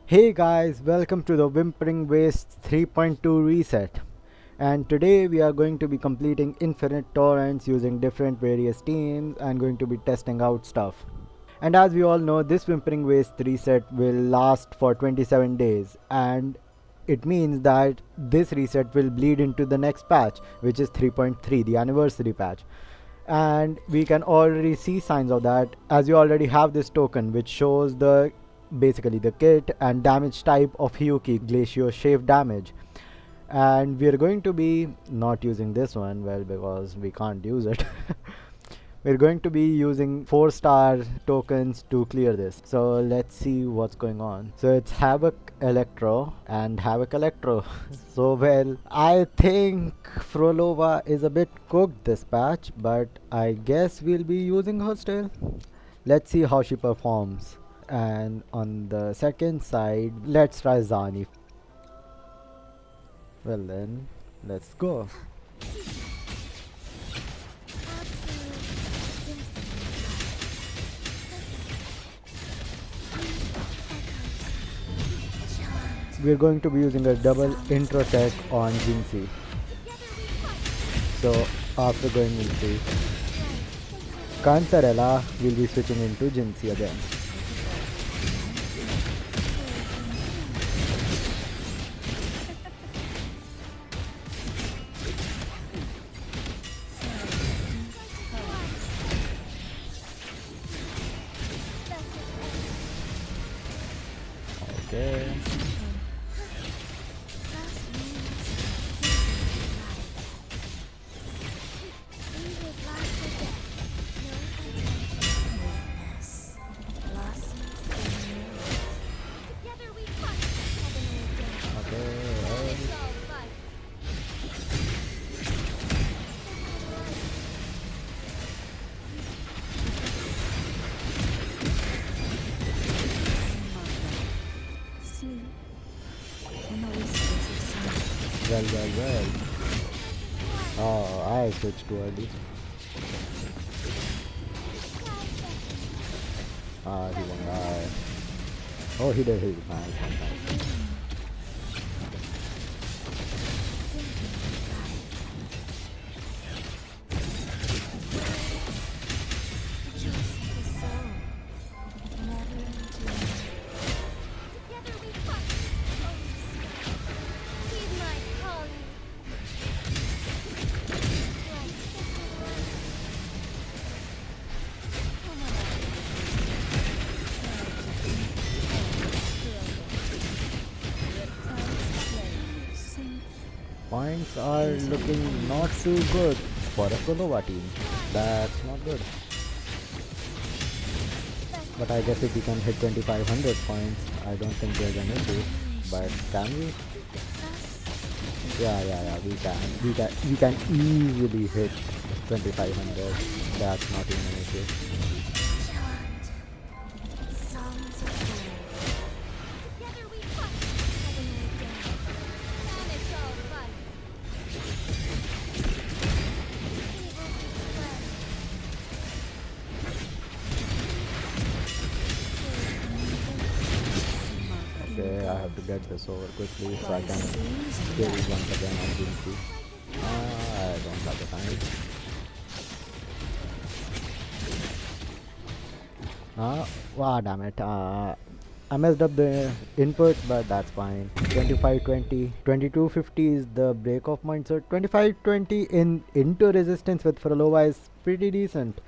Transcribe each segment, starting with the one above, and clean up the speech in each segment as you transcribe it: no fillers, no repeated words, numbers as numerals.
Hey guys, welcome to the Whimpering Wastes 3.2 reset. And today we are going to be completing infinite torrents using different various teams and going to be testing out stuff. And as we all know, this Whimpering Wastes reset will last for 27 days, and it means that this reset will bleed into the next patch, which is 3.3, the anniversary patch. And we can already see signs of that, as you already have this token which shows the basically the kit and damage type of Hyuki Glacier Shave damage. And we are going to be not using this one, well, because we can't use it. We're going to be using 4-star tokens to clear this. So let's see what's going on. So it's Havoc Electro and Havoc Electro. So well, I think Phrolova is a bit cooked this patch, but I guess we'll be using her still. Let's see how she performs. And on the second side, let's try Zani. Well then, let's go. We're going to be using a double intro tech on Jinxie. So after going into Cantarella, we'll be switching into Jinxie again. Okay. Well. Oh, I switched too early. He won't die. Oh, he did. Nice. Points are looking not too good for a Phrolova team. That's not good. But I guess if we can hit 2500 points, I don't think there's an issue. But can we? Yeah, we can easily hit 2500. That's not even an issue. Okay, I have to get this over quickly so I can kill once again on Jinxie. I don't have the time. Wow, damn it. I messed up the input, but that's fine. 2520. 2250 is the break-off mindset. 2520 in into resistance with Phrolova is pretty decent.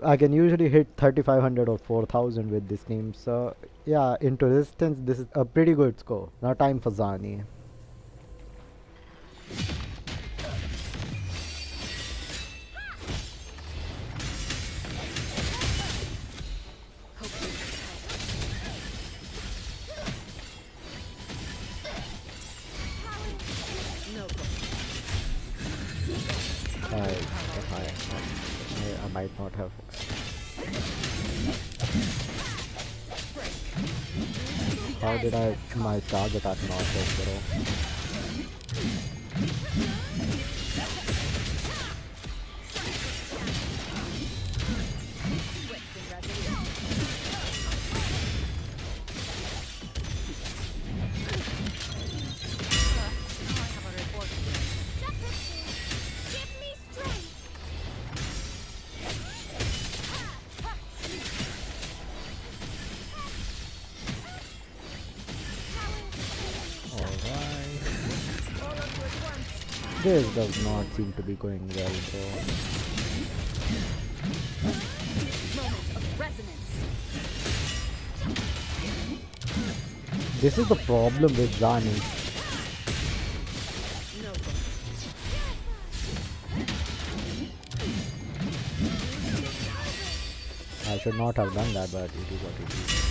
I can usually hit 3500 or 4000 with this team. So yeah, into resistance, this is a pretty good score. Now time for Zani. I might not have. How did my charge attack not hit, bro? This does not seem to be going well, bro. This is the problem with Zani. I should not have done that, but it is what it is.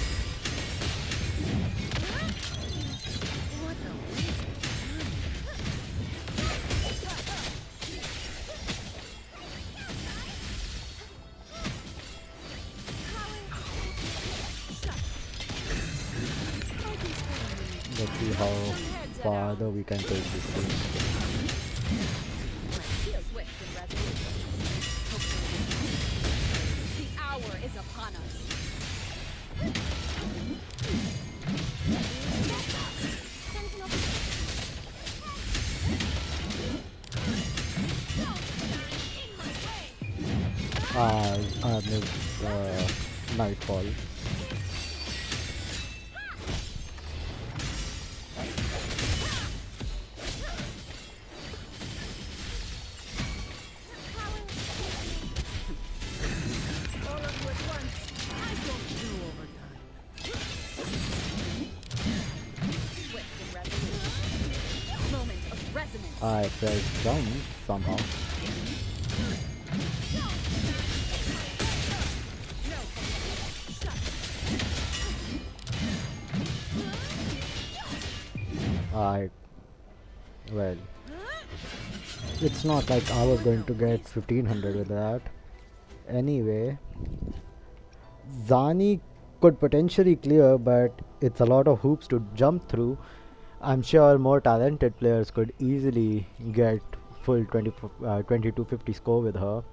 Let's see how farther we can take this thing. The hour is upon us. I missed Nightfall. I pressed jump somehow. Well, it's not like I was going to get 1500 with that. Anyway, Zani could potentially clear, but it's a lot of hoops to jump through. I'm sure more talented players could easily get full 2250 score with her,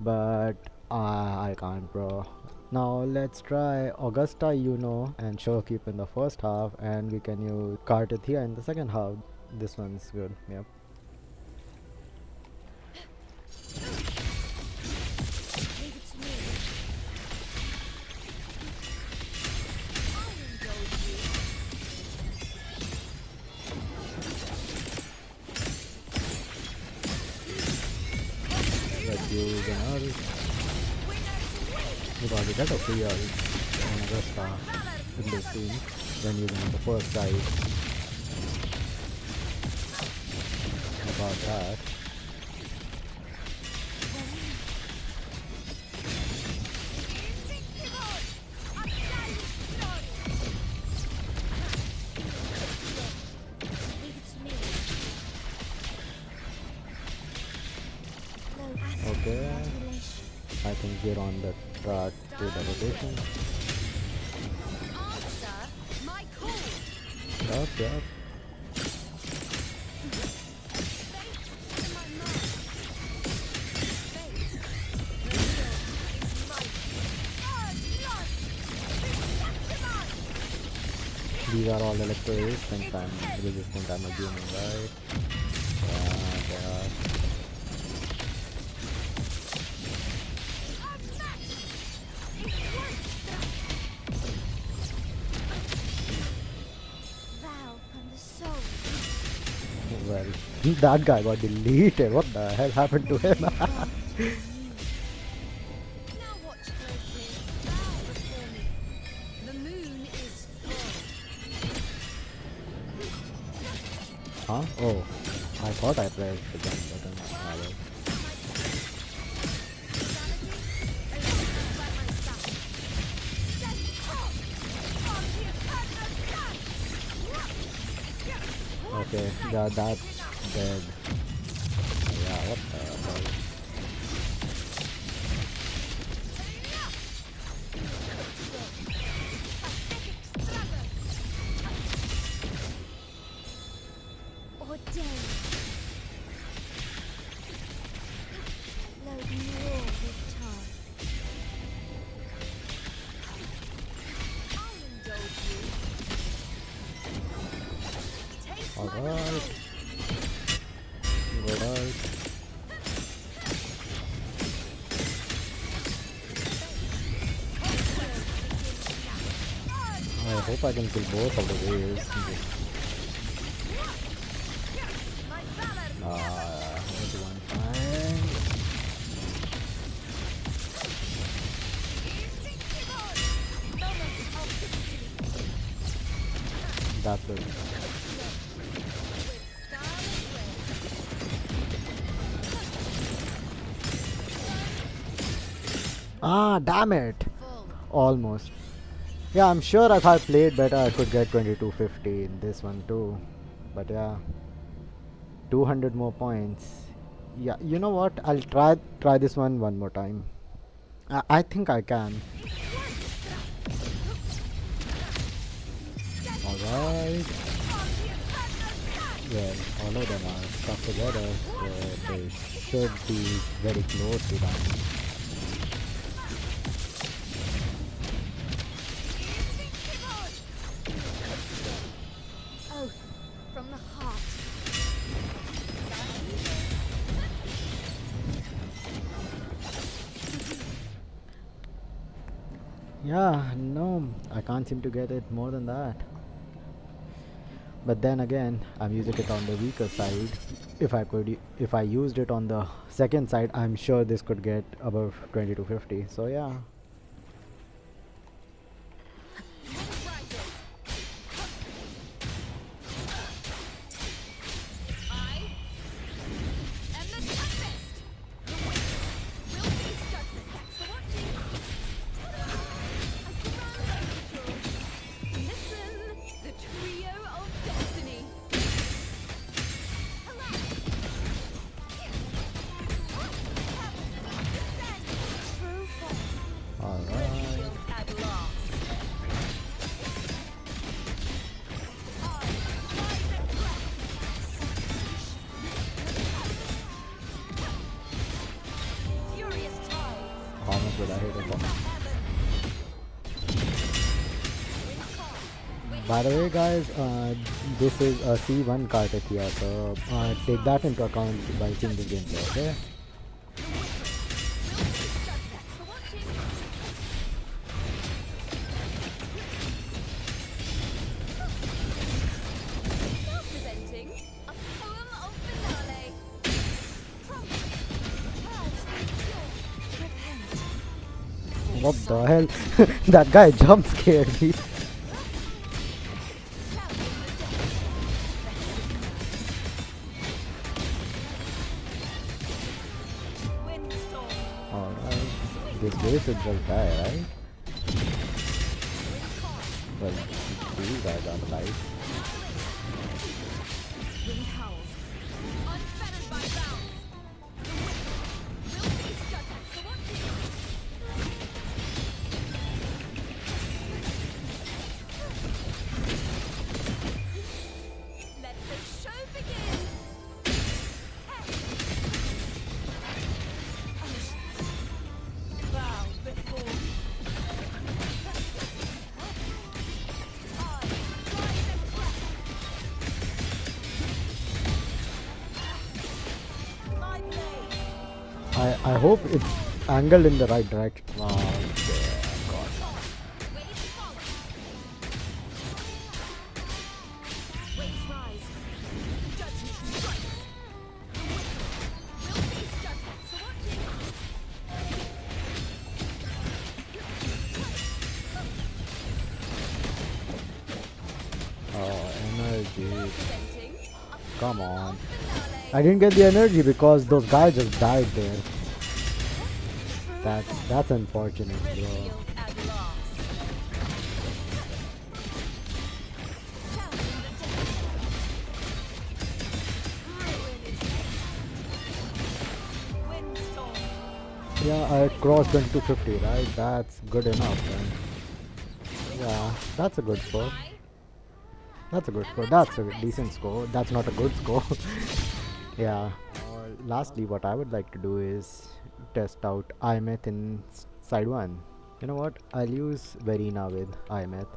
but I can't, bro. Now let's try Augusta, and Showkeep in the first half, and we can use Cartethiya in the second half. This one's good, yep. Let's use an ult. Because we get a free ult on Augusta in this team when using the first side. About that. Okay, I think we're on the track to the rotation. Yep. These are all electro resistant, I'm assuming, right? Yeah, they are. Well, that guy got deleted. What the hell happened to him? Huh? Oh, I thought I pressed the jump button. Okay, that's dead. Yeah, what the hell? Alright. Good ult. I hope I can kill both of the waves. Into one time. That's good. Ah, damn it! Almost. Yeah, I'm sure if I played better, I could get 2250 in this one too. But yeah, 200 more points. Yeah, you know what? I'll try this one more time. I think I can. Alright. Well, all of them are stuck together, so they should be very close to that. From the heart. Yeah, no, I can't seem to get it more than that. But then again, I'm using it on the weaker side. If I used it on the second side, I'm sure this could get above 2250. So yeah. By the way guys, this is a C1 Cartethiya, so take that into account while seeing the gameplay, okay? What the hell? That guy jump scared me. Alright, this guy should just die, right? Well, these guys are alive. I hope it's angled in the right direction. Oh, yeah, God. Oh, energy. Come on. I didn't get the energy because those guys just died there. That's unfortunate, bro. Yeah, I crossed 2250, right? That's good enough, man. Yeah, that's a good score. That's a good score. That's a decent score. That's not a good score. Yeah. Lastly, what I would like to do is test out Aemeath in side 1. You know what? I'll use Verena with Aemeath.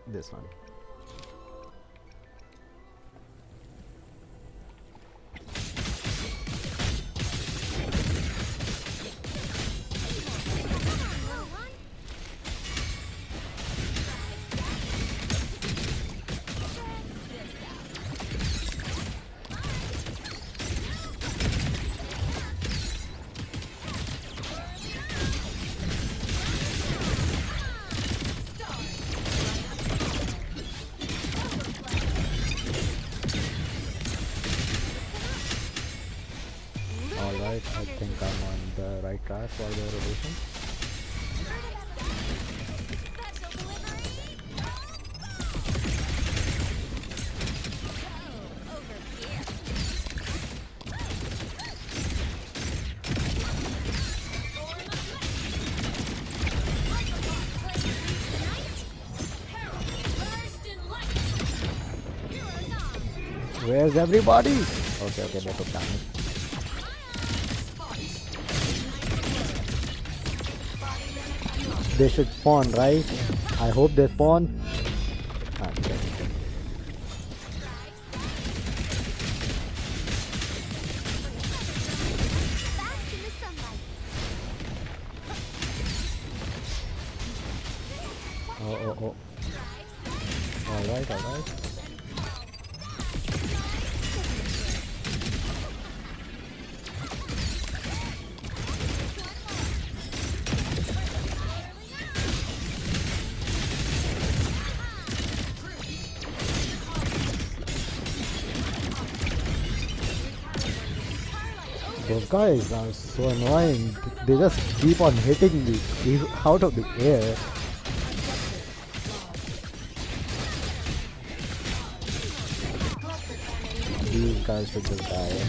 This one. I think I'm on the right track for the rotation. Where's everybody? Okay, they took damage. They should spawn, right? I hope they spawn. Okay. Oh. Alright. Those guys are so annoying. They just keep on hitting me out of the air. These guys should just die.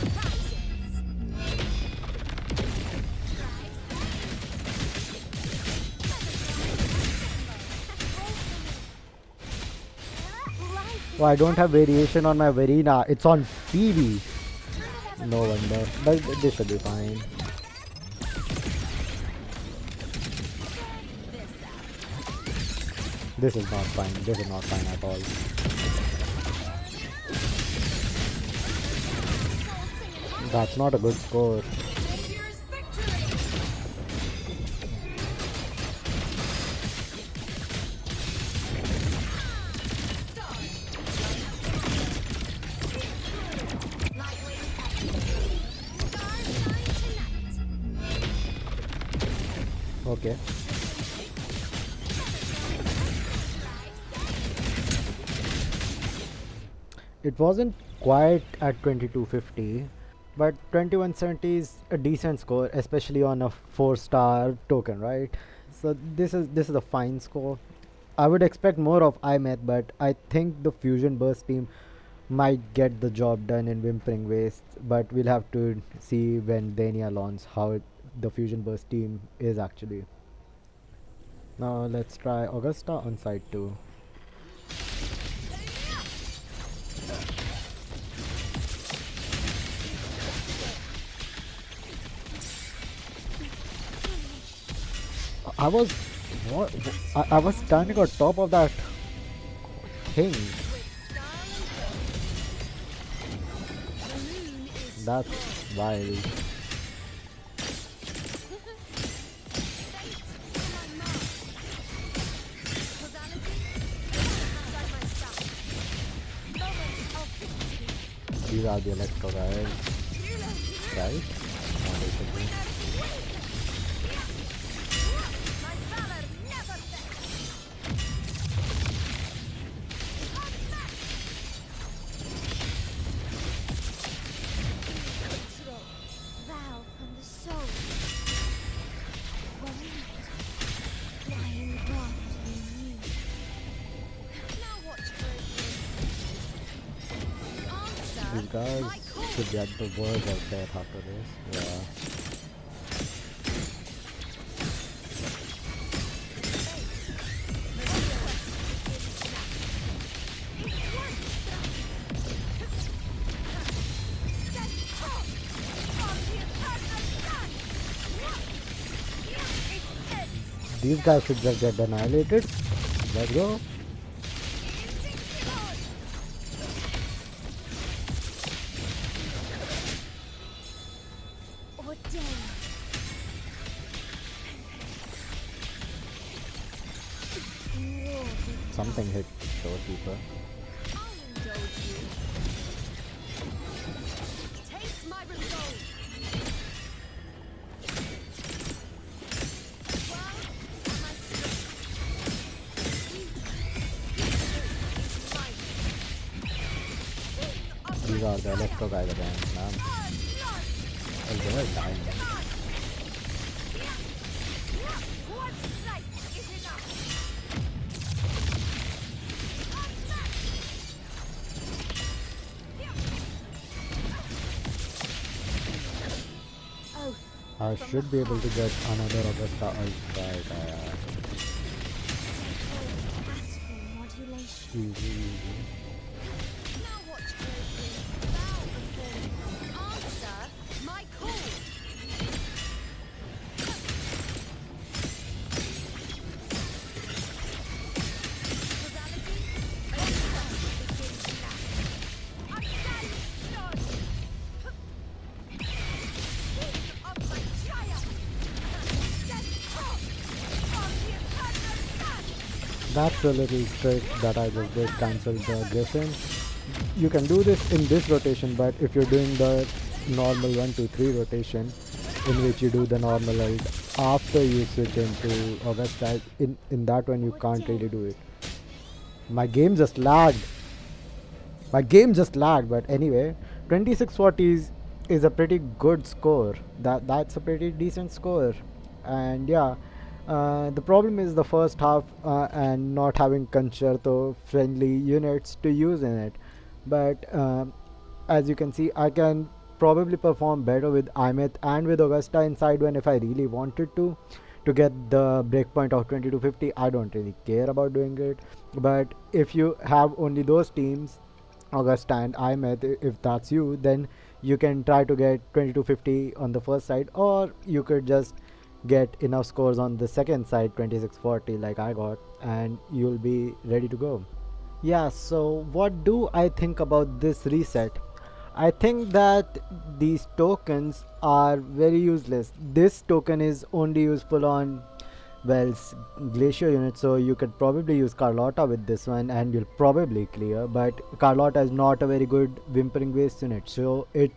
Oh, I don't have variation on my Verena. It's on PB. No wonder. But this should be fine. This is not fine. This is not fine at all. That's not a good score. Okay. It wasn't quite at 2250, but 2170 is a decent score, especially on a 4-star token, right? So this is a fine score. I would expect more of Aemeath, but I think the Fusion Burst team might get the job done in Whimpering Wastes, but we'll have to see when Dania launches how the Fusion Burst team is actually. Now let's try Augusta on side 2. I was standing on top of that thing. That's wild. These are the electro guys, right? No, they should be. These guys should be at the verge of death after this. Yeah. These guys should just get annihilated. Let's go. Something hit Storekeeper. These are the electro guys again, man. they are dying. I should be able to get another Augusta ult, right? Easy, easy. That's a little trick that I just did, cancel the Griffin. You can do this in this rotation, but if you're doing the normal 1, 2, 3 rotation, in which you do the normal ult after you switch into Augusta, in that one you can't really do it. My game just lagged. But anyway, 2640 is a pretty good score. That's a pretty decent score. And yeah, the problem is the first half and not having concerto friendly units to use in it. But as you can see, I can probably perform better with Aemeath and with Augusta inside one if I really wanted to get the breakpoint of 2250. I don't really care about doing it, but if you have only those teams, Augusta and Aemeath, if that's you, then you can try to get 2250 on the first side, or you could just get enough scores on the second side, 2640 like I got, and you'll be ready to go. Yeah, so what do I think about this reset? I think that these tokens are very useless. This token is only useful on, well, glacier units, so you could probably use Carlotta with this one and you'll probably clear, but Carlotta is not a very good Whimpering Wastes unit, so it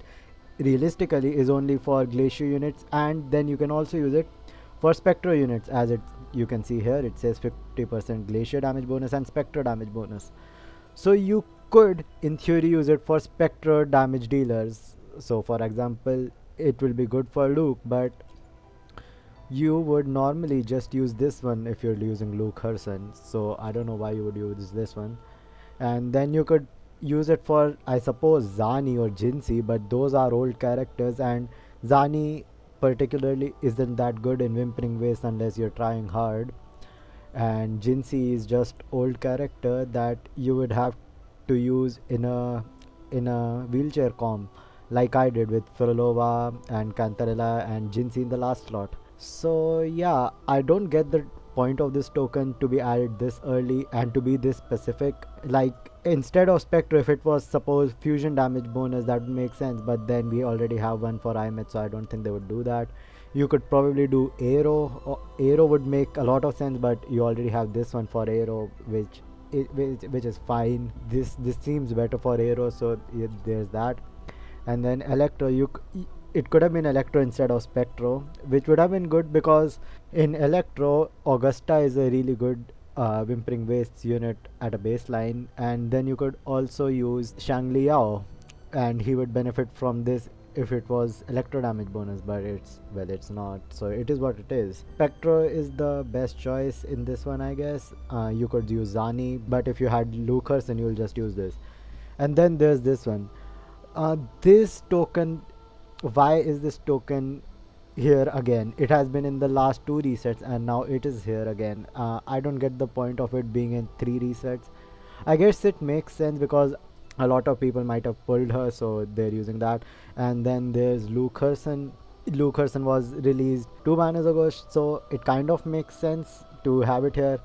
realistically is only for glacier units, and then you can also use it for Spectre units, as it you can see here it says 50% glacier damage bonus and Spectre damage bonus. So you could in theory use it for Spectre damage dealers. So for example, it will be good for Luke, but you would normally just use this one if you're using Luke Herson, so I don't know why you would use this one. And then you could use it for, I suppose, Zani or Jinsi, but those are old characters, and Zani particularly isn't that good in Whimpering Wastes unless you're trying hard, and Jinsi is just old character that you would have to use in a wheelchair comp like I did with Phrolova and Cartethiya and Jinsi in the last slot. So yeah, I don't get the point of this token to be added this early and to be this specific. Like instead of Spectre, if it was suppose fusion damage bonus, that would make sense, but then we already have one for Aemeath, so I don't think they would do that. You could probably do Arrow. Arrow would make a lot of sense, but you already have this one for Arrow, which is fine. This seems better for Arrow, so there's that. And then Electro, it could have been Electro instead of Spectro, which would have been good because in Electro, Augusta is a really good Whimpering Wastes unit at a baseline, and then you could also use Shang Liao, and he would benefit from this if it was electro damage bonus, but it's not, so it is what it is. Spectro is the best choice in this one, I guess. You could use Zani, but if you had Lucas, then you'll just use this. And then there's this one. This token, why is this token here again? It has been in the last 2 resets and now it is here again. I don't get the point of it being in 3 resets. I guess it makes sense because a lot of people might have pulled her, so they're using that. And then there's Luke Herson. Luke Herson was released 2 banners ago, so it kind of makes sense to have it here.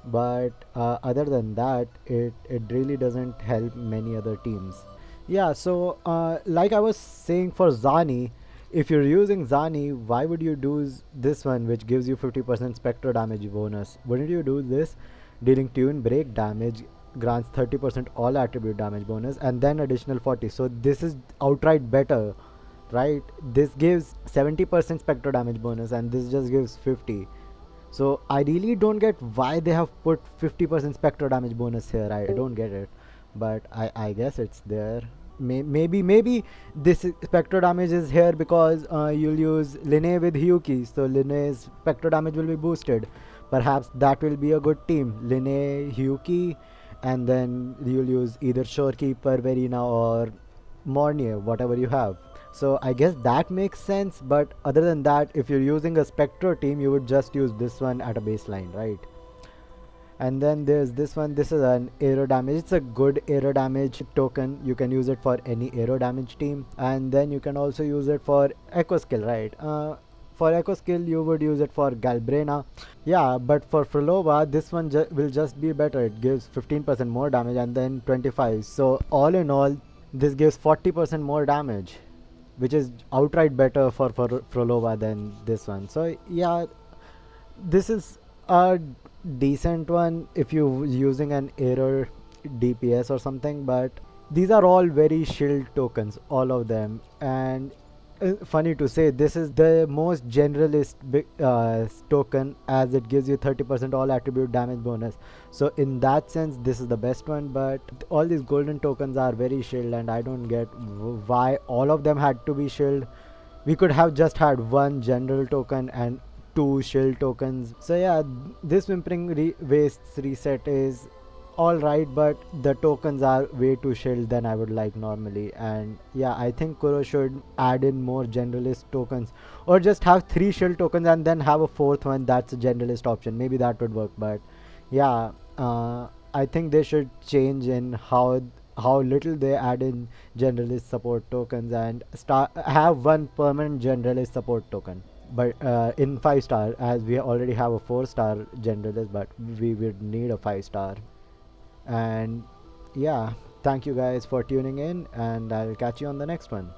But other than that, it really doesn't help many other teams. Yeah, so like I was saying for Zani, if you're using Zani, why would you do this one, which gives you 50% spectral damage bonus? Wouldn't you do this? Dealing tune break damage grants 30% all attribute damage bonus and then additional 40. So this is outright better, right? This gives 70% spectral damage bonus and this just gives 50. So I really don't get why they have put 50% spectral damage bonus here. I don't get it, but I guess it's there. Maybe this spectro damage is here because you'll use Linne with Hyuki, so Linne's spectro damage will be boosted. Perhaps that will be a good team. Linne, Hyuki, and then you'll use either Shorekeeper, Verina, or Mornier, whatever you have. So I guess that makes sense, but other than that, if you're using a Spectro team, you would just use this one at a baseline, right? And then there's this one. This is an aero damage. It's a good aero damage token. You can use it for any aero damage team, and then you can also use it for echo skill, right? For echo skill, you would use it for Galbrena. Yeah, but for Phrolova, this one will just be better. It gives 15% more damage and then 25. So all in all, this gives 40% more damage, which is outright better for Phrolova than this one. So yeah, this is a decent one if you using an error DPS or something, but these are all very shield tokens, all of them. And funny to say, this is the most generalist token, as it gives you 30% all attribute damage bonus. So in that sense, this is the best one, but all these golden tokens are very shield, and I don't get why all of them had to be shield. We could have just had one general token and two shield tokens. So yeah, this Whimpering Wastes reset is alright, but the tokens are way too shield than I would like normally. And yeah, I think Kuro should add in more generalist tokens, or just have three shield tokens and then have a fourth one that's a generalist option. Maybe that would work, but yeah, I think they should change in how little they add in generalist support tokens, and start have one permanent generalist support token. But in 5 star, as we already have a 4 star generalist, but we would need a 5 star. And yeah, thank you guys for tuning in, and I'll catch you on the next one.